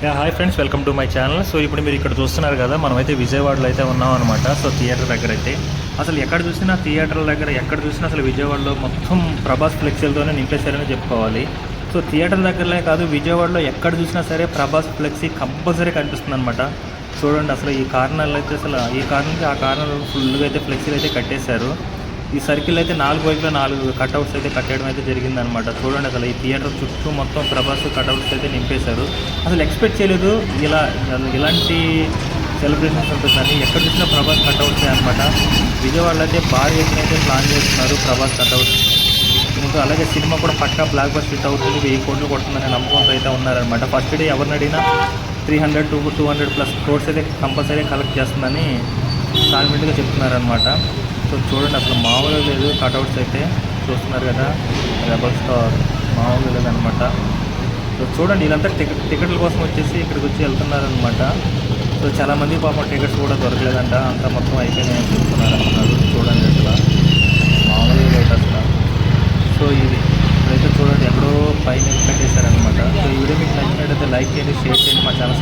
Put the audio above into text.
Hi friends, welcome to my channel. So ఇప్పుడు మీరు ఇక్కడ చూస్తున్నారు కదా, మనమైతే విజయవాడలో అయితే ఉన్నాం అనమాట. సో థియేటర్ దగ్గర అయితే అసలు ఎక్కడ చూసినా థియేటర్ల దగ్గర ఎక్కడ చూసినా అసలు విజయవాడలో మొత్తం ప్రభాస్ ఫ్లెక్సీలతోనే నింపేశారని చెప్పుకోవాలి. సో థియేటర్ దగ్గరలే కాదు, విజయవాడలో ఎక్కడ చూసినా సరే ప్రభాస్ ఫ్లెక్సీ కంపల్సరీ కనిపిస్తుంది అనమాట. చూడండి, అసలు ఈ కార్నర్లు అయితే ఈ కార్నర్కి ఆ కార్నర్ ఫుల్గా అయితే ఫ్లెక్సీలు అయితే కట్టేశారు. ఈ సర్కిల్ అయితే 4 వైపులో 4 కట్అవుట్స్ అయితే కట్టడం అయితే జరిగిందనమాట. చూడండి, అసలు ఈ థియేటర్ చుట్టూ మొత్తం ప్రభాస్ కట్అవుట్స్ అయితే నింపేశారు. అసలు ఎక్స్పెక్ట్ చేయలేదు ఇలాంటి సెలబ్రేషన్స్ ఉంటుందని. ఎక్కడ చూసినా ప్రభాస్ కట్అవుట్సే అనమాట. విజయవాడలో అయితే భారీ ఎత్తున అయితే ప్లాన్ చేస్తున్నారు ప్రభాస్ కట్అవుట్స్. ఇంకా అలాగే సినిమా కూడా పక్కా బ్లాక్ బస్టర్ హిట్ అవుతుంది, 1000 కోట్లు కొడుతుందనే నమ్మకంతో అయితే ఉన్నారనమాట. ఫస్ట్ డే ఎవరిని అడిగినా 300 to 200+ క్రోర్స్ అయితే కంపల్సరీ కలెక్ట్ చేస్తుందని కాన్ఫిడెంట్గా చెప్తున్నారనమాట. సో చూడండి, అసలు మామూలుగా లేదు. కట్అవుట్స్ అయితే చూస్తున్నారు కదా, రెబల్ స్టార్ మామూలుగా లేదనమాట. సో చూడండి, వీళ్ళంతా టికెట్ల కోసం వచ్చేసి ఇక్కడికి వచ్చి వెళ్తున్నారనమాట. సో చాలామంది పాపం టికెట్స్ కూడా దొరకలేదంట, అంతా మొత్తం అయిపోయినాయని చెప్తున్నారు అంటున్నారు. చూడండి, అసలు మామూలుగా లేదు అసలు. సో ఇది ఇప్పుడైతే చూడండి, ఎక్కడో పైన కట్టేశారనమాట. సో ఈ వీడియో మీకు నచ్చినట్టయితే లైక్ చేయండి, షేర్ చేయండి, మా ఛానల్